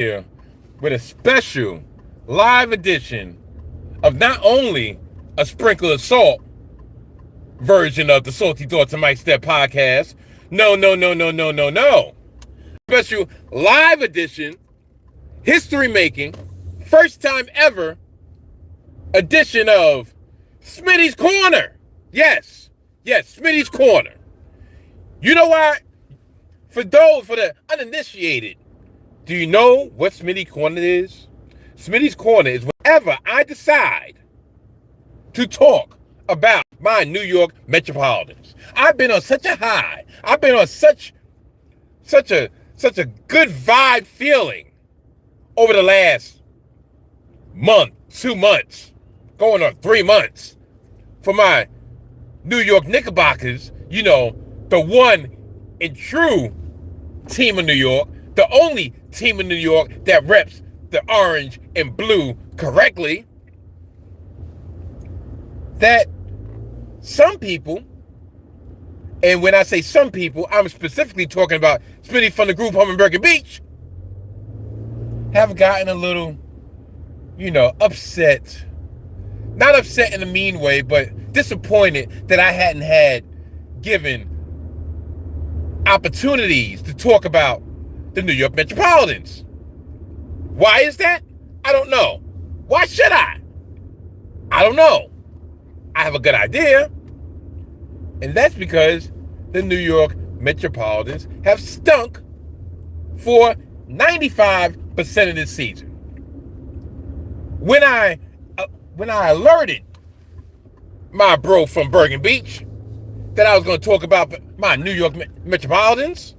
here with a special live edition of not only a sprinkle of salt version of the Salty Thoughts of Mike Steph podcast. No. Special live edition, history making, first time ever edition of Smitty's Corner. Yes, Smitty's Corner. You know why? For the uninitiated, do you know what Smitty's Corner is? Smitty's Corner is whenever I decide to talk about my New York Metropolitans. I've been on such a high. I've been on such a good vibe feeling over the last month, 2 months, going on 3 months for my New York Knickerbockers, the one and true team of New York, the only team in New York that reps the orange and blue correctly, that some people, and when I say some people, I'm specifically talking about Smitty from the group home in Bergen Beach, have gotten a little, upset. Not upset in a mean way, but disappointed that I hadn't had given opportunities to talk about the New York Metropolitans. Why is that? I don't know. Why should I? I don't know. I have a good idea. And that's because the New York Metropolitans have stunk for 95% of this season. When I alerted my bro from Bergen Beach that I was going to talk about my New York Metropolitans,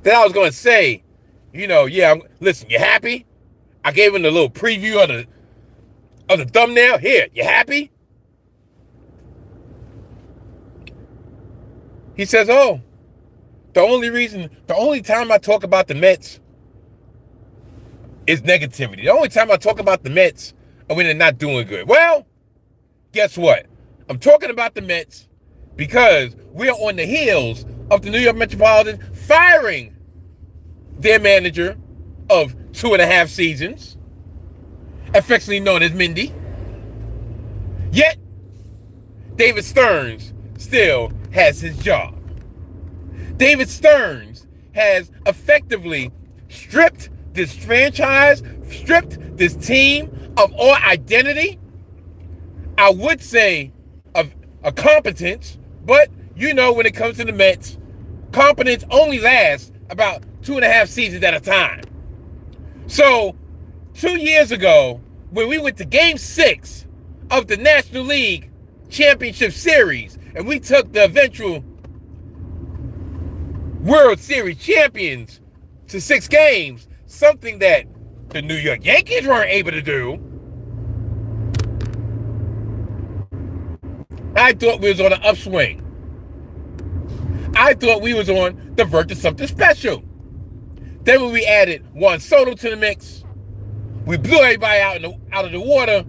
that I was going to say, listen, you happy? I gave him a little preview of the thumbnail. Here, you happy? He says, oh, the only time I talk about the Mets is negativity. The only time I talk about the Mets are when they're not doing good. Well, guess what? I'm talking about the Mets because we're on the heels of the New York Metropolitans firing their manager of 2.5 seasons, affectionately known as Mindy. Yet, David Stearns still has his job. David Stearns has effectively stripped this franchise, stripped this team of all identity. I would say of a competence, but when it comes to the Mets, competence only lasts about 2.5 seasons at a time. So 2 years ago, when we went to Game 6 of the National League Championship Series, and we took the eventual World Series champions to 6 games, something that the New York Yankees weren't able to do, I thought we was on an upswing. I thought we was on the verge of something special. Then when we added Juan Soto to the mix, we blew everybody out of the water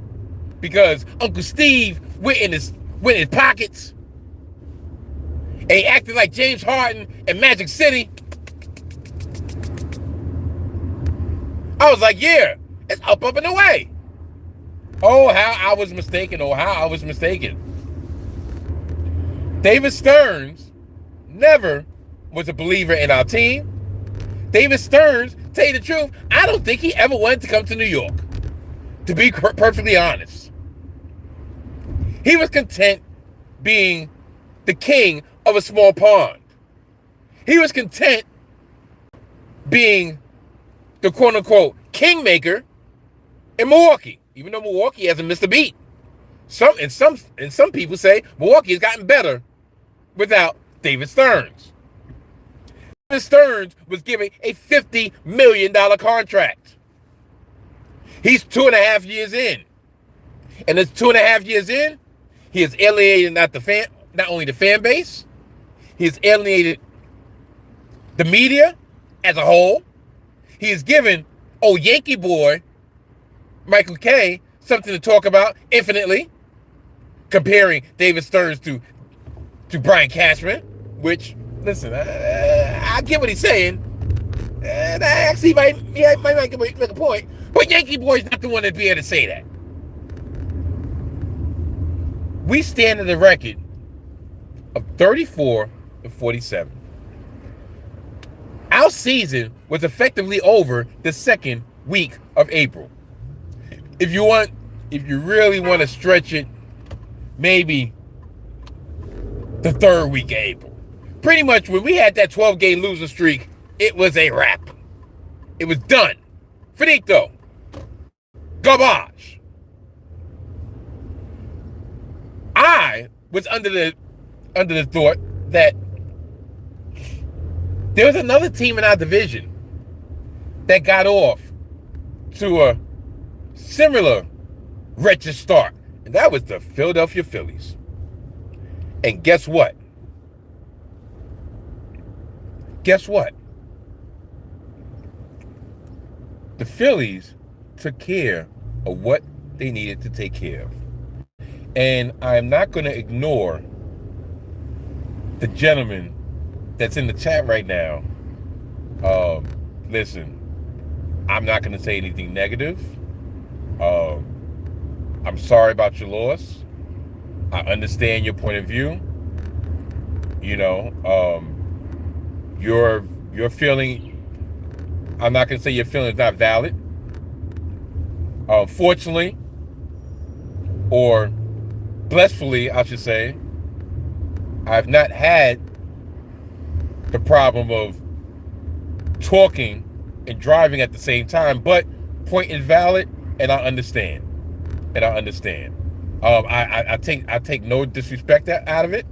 because Uncle Steve went in his pockets and he acted like James Harden in Magic City. I was like, yeah, it's up and away. Oh, how I was mistaken. David Stearns never was a believer in our team. David Stearns, tell you the truth, I don't think he ever wanted to come to New York, to be perfectly honest. He was content being the king of a small pond. He was content being the quote-unquote kingmaker in Milwaukee, even though Milwaukee hasn't missed a beat. Some people say Milwaukee has gotten better without David Stearns. David Stearns was given a $50 million contract. He's 2.5 years in. And it's 2.5 years in, he has alienated not only the fan base, he has alienated the media as a whole. He has given old Yankee boy Michael Kay something to talk about infinitely, comparing David Stearns to Brian Cashman, which, listen, I get what he's saying, And I actually might make a point. But Yankee Boy's not the one to be able to say that. We stand at a record of 34-47. Our season was effectively over the second week of April. If you really want to stretch it, maybe the third week of April. Pretty much when we had that 12-game losing streak, it was a wrap. It was done. Finito. Garbage. I was under the thought that there was another team in our division that got off to a similar wretched start, and that was the Philadelphia Phillies. And guess what? Guess what? The Phillies took care of what they needed to take care of. And I'm not going to ignore the gentleman that's in the chat right now. Listen, I'm not going to say anything negative. I'm sorry about your loss. I understand your point of view. You know, your feeling, I'm not going to say your feeling is not valid. Fortunately, or blissfully, I should say, I've not had the problem of talking and driving at the same time, but point is valid, and I understand. I take no disrespect out of it,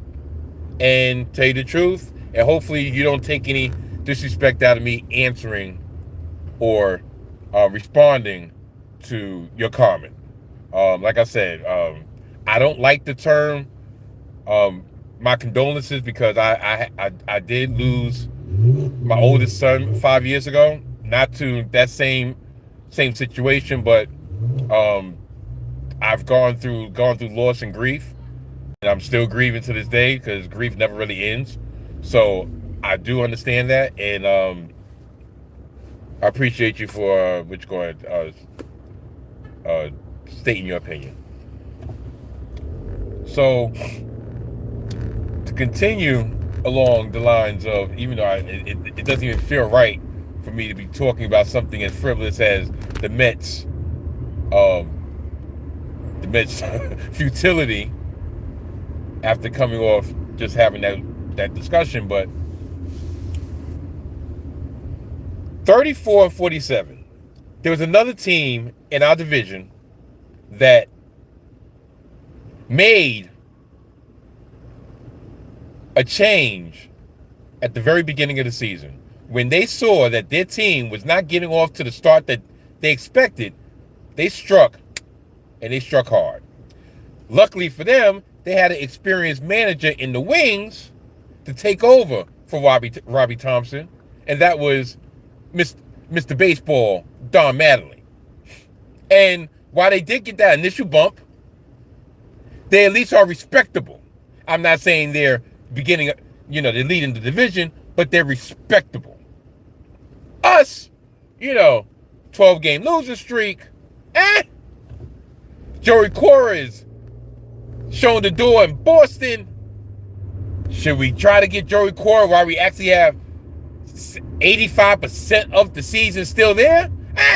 and tell you the truth, and hopefully you don't take any disrespect out of me answering or responding to your comment. Like I said, I don't like the term my condolences, because I did lose my oldest son 5 years ago, not to that same situation, but I've gone through loss and grief, and I'm still grieving to this day, because grief never really ends. So I do understand that, and I appreciate you for stating your opinion. So to continue along the lines of, even though it doesn't even feel right for me to be talking about something as frivolous as the Mets futility after coming off just having that discussion, but 34-47. There was another team in our division that made a change at the very beginning of the season. When they saw that their team was not getting off to the start that they expected, they struck, and they struck hard. Luckily for them, they had an experienced manager in the wings to take over for Robbie Thompson, and that was Mr. Baseball, Don Mattingly. And while they did get that initial bump, they at least are respectable. I'm not saying they're they're leading the division, but they're respectable. Us, 12-game losing streak, Joey Cora is showing the door in Boston. Should we try to get Joey Cora while we actually have 85% of the season still there?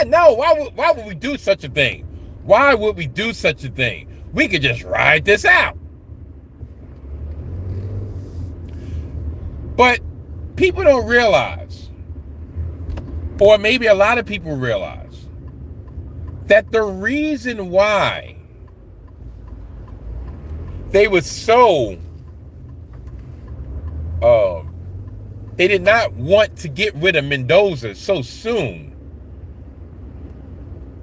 No. Why would we do such a thing? Why would we do such a thing? We could just ride this out. But people don't realize, or maybe a lot of people realize, that the reason why they were so they did not want to get rid of Mendoza so soon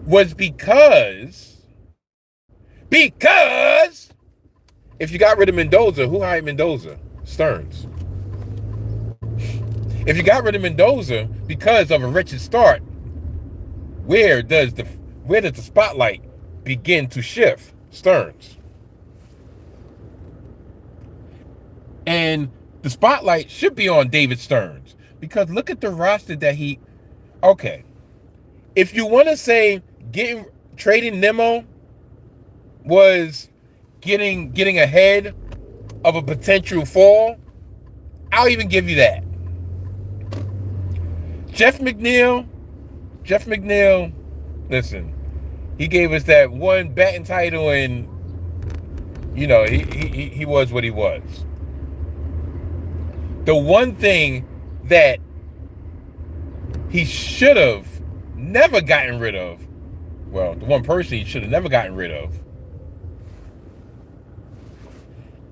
was because if you got rid of Mendoza, who hired Mendoza? Stearns. If you got rid of Mendoza because of a wretched start, where does the spotlight begin to shift? Stearns. And the spotlight should be on David Stearns, because look at the roster that he Okay. If you want to say trading Nemo was getting ahead of a potential fall, I'll even give you that. Jeff McNeil, listen, he gave us that one batting title, and he was what he was. The one thing that he should have never gotten rid of, well, the one person he should have never gotten rid of,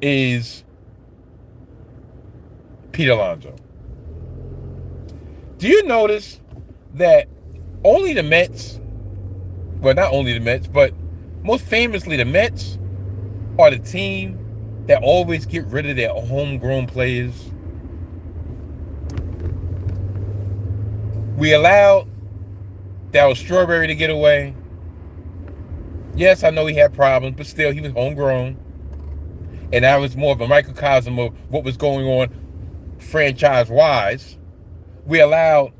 is Pete Alonso. Do you notice that only the Mets, well, not only the Mets, but most famously the Mets are the team that always get rid of their homegrown players? We allowed Darryl Strawberry to get away. Yes, I know he had problems, but still, he was homegrown. And that was more of a microcosm of what was going on franchise-wise. We allowed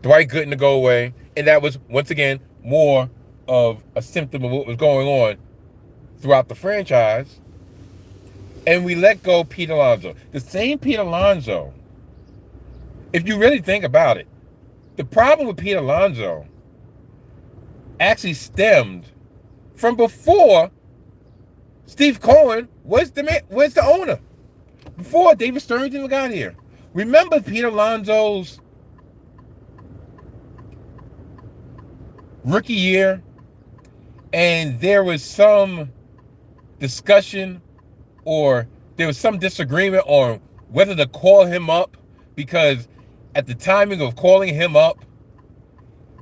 Dwight Gooden to go away, and that was, once again, more of a symptom of what was going on throughout the franchise. And we let go Pete Alonso. The same Pete Alonso, if you really think about it, the problem with Pete Alonso actually stemmed from before Steve Cohen was the owner. Before David Stearns even got here. Remember Pete Alonso's rookie year, and there was some discussion or there was some disagreement on whether to call him up, because at the timing of calling him up,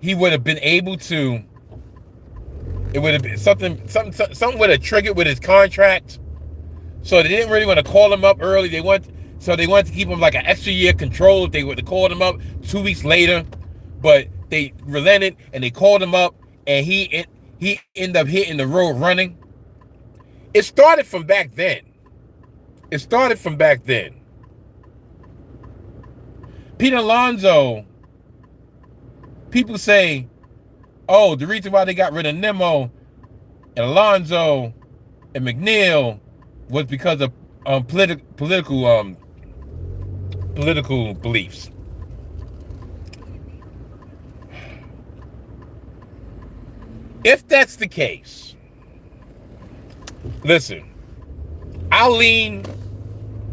he would have been able to, it would have been something would have triggered with his contract. So they didn't really want to call him up early. They wanted to keep him like an extra year control. They would have called him up 2 weeks later, but they relented and they called him up, and he ended up hitting the road running. It started from back then. Pete Alonso, people say, oh, the reason why they got rid of Nemo and Alonso and McNeil was because of political beliefs. If that's the case, listen, I'll lean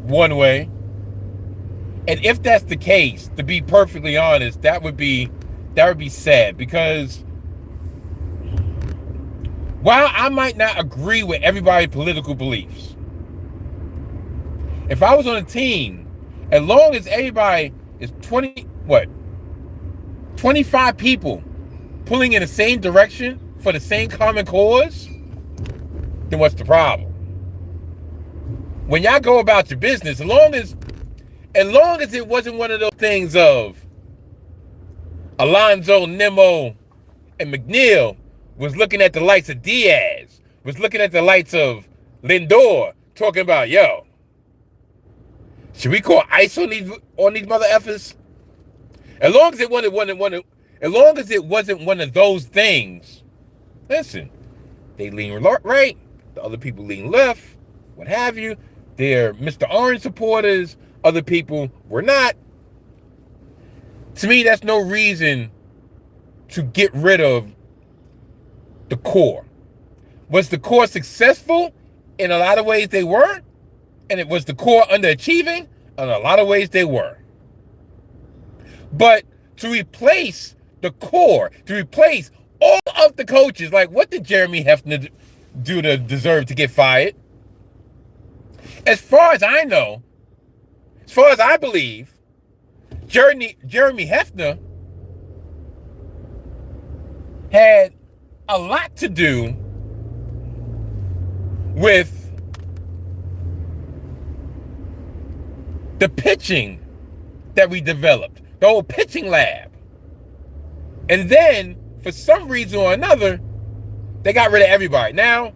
one way. And if that's the case, to be perfectly honest, that would be sad, because while I might not agree with everybody's political beliefs, if I was on a team, as long as everybody is 25 people pulling in the same direction for the same common cause, then what's the problem? When y'all go about your business, as long as it wasn't one of those things of Alonso, Nemo, and McNeil was looking at the lights of Diaz, was looking at the lights of Lindor, talking about, yo, should we call ICE on these mother effers? As long as it wasn't one of those things, listen, they lean right, the other people lean left, what have you. They're Mr. Orange supporters, other people were not. To me, that's no reason to get rid of the core. Was the core successful? In a lot of ways they were. And it was the core underachieving? In a lot of ways they were. But to replace the core, to replace all of the coaches, like what did Jeremy Hefner do to deserve to get fired? As far as I know, as far as I believe, Jeremy Hefner had a lot to do with the pitching that we developed, the whole pitching lab. And then, for some reason or another, they got rid of everybody. Now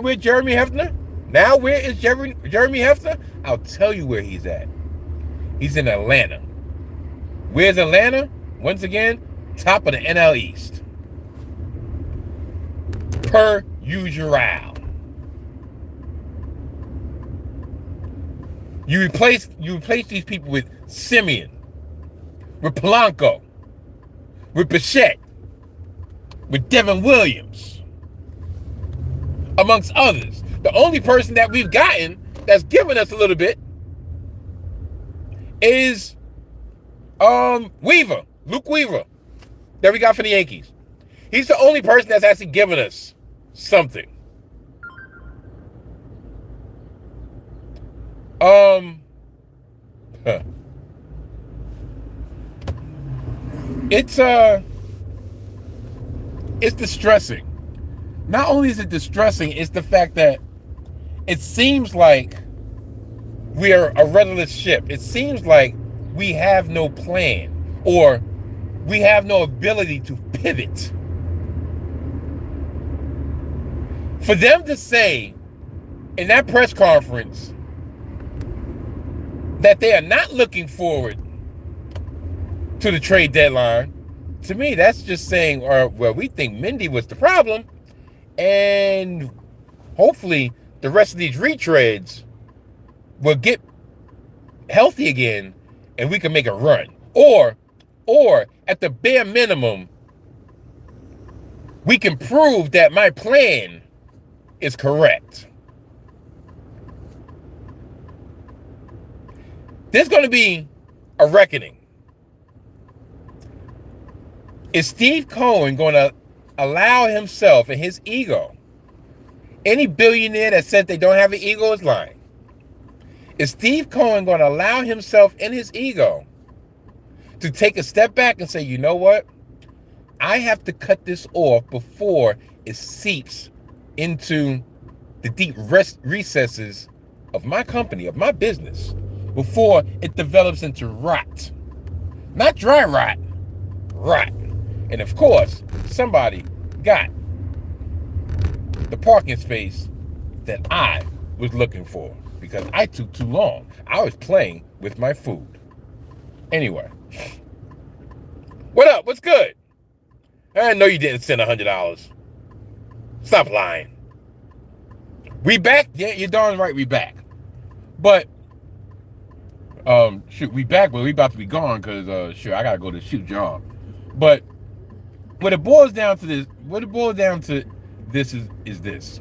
we're Jeremy Hefner. Now where is Jeremy Hefner? I'll tell you where he's at. He's in Atlanta. Where's Atlanta? once again, top of the NL East. Per usual. You replace these people with Simeon, with Polanco, with Bichette, with Devin Williams, amongst others. The only person that we've gotten that's given us a little bit is Luke Weaver, that we got for the Yankees. He's the only person that's actually given us something. It's distressing. Not only is it distressing, it's the fact that it seems like we are a rudderless ship. It seems like we have no plan, or we have no ability to pivot. For them to say in that press conference that they are not looking forward to the trade deadline, to me, that's just saying, well, we think Mindy was the problem, and hopefully the rest of these retreads will get healthy again and we can make a run. Or at the bare minimum, we can prove that my plan is correct. There's going to be a reckoning. Is Steve Cohen going to allow himself and his ego? Any billionaire that said they don't have an ego is lying. Is Steve Cohen going to allow himself and his ego to take a step back and say, you know what? I have to cut this off before it seeps into the deep recesses of my company, of my business, before it develops into rot. Not dry rot, rot. And of course, somebody got the parking space that I was looking for because I took too long. I was playing with my food. Anyway, what up? What's good? I know you didn't send $100. Stop lying. We back? Yeah, you're darn right we back. But, we back, but we about to be gone because, I gotta go to shoot job. But what it boils down to this is this.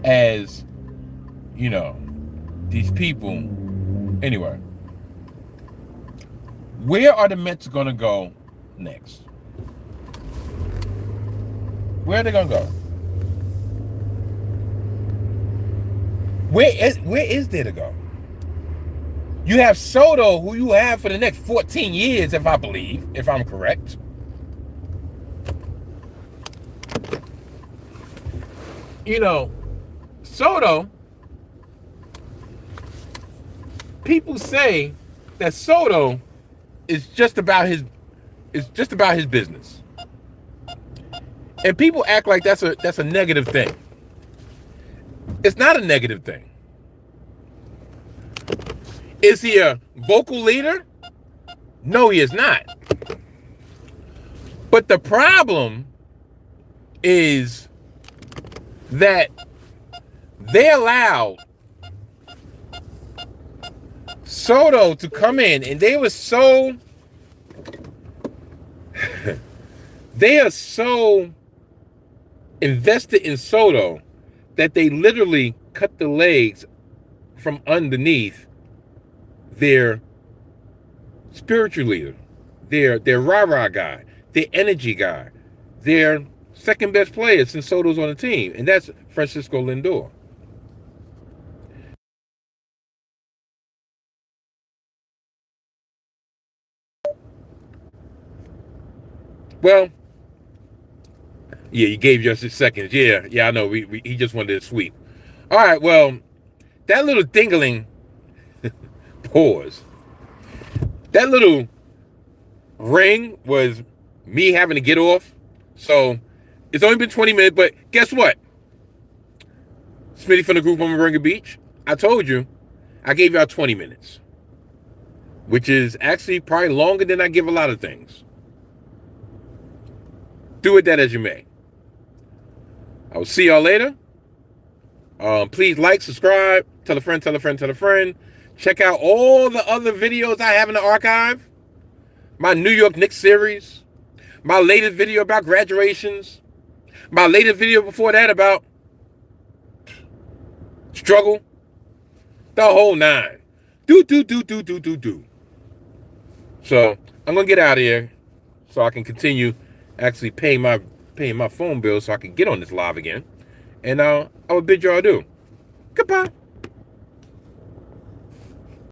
As, these people, anyway, where are the Mets going to go next? Where are they going to go? Where is there to go? You have Soto, who you have for the next 14 years, if I'm correct. Soto, people say that Soto is just about his business. And people act like that's a negative thing. It's not a negative thing. Is he a vocal leader? No, he is not. But the problem is that they allowed Soto to come in, and they are so invested in Soto that they literally cut the legs from underneath their spiritual leader, their rah-rah guy, their energy guy, their second best player since Soto's on the team, and that's Francisco Lindor. Well, yeah, you gave just 6 seconds. Yeah, I know. He just wanted to sweep. All right, well, that little dingling pause. That little ring was me having to get off. So it's only been 20 minutes, but guess what? Smitty from the group on Moringa Beach. I told you, I gave y'all 20 minutes. which is actually probably longer than I give a lot of things. Do with that as you may. I will see y'all later. Please like, subscribe, tell a friend, tell a friend, tell a friend. Check out all the other videos I have in the archive. My New York Knicks series. My latest video about graduations. My latest video before that about struggle. The whole nine. Do. So I'm gonna get out of here so I can continue actually paying my phone bill so I can get on this live again. And I will bid y'all adieu. Goodbye.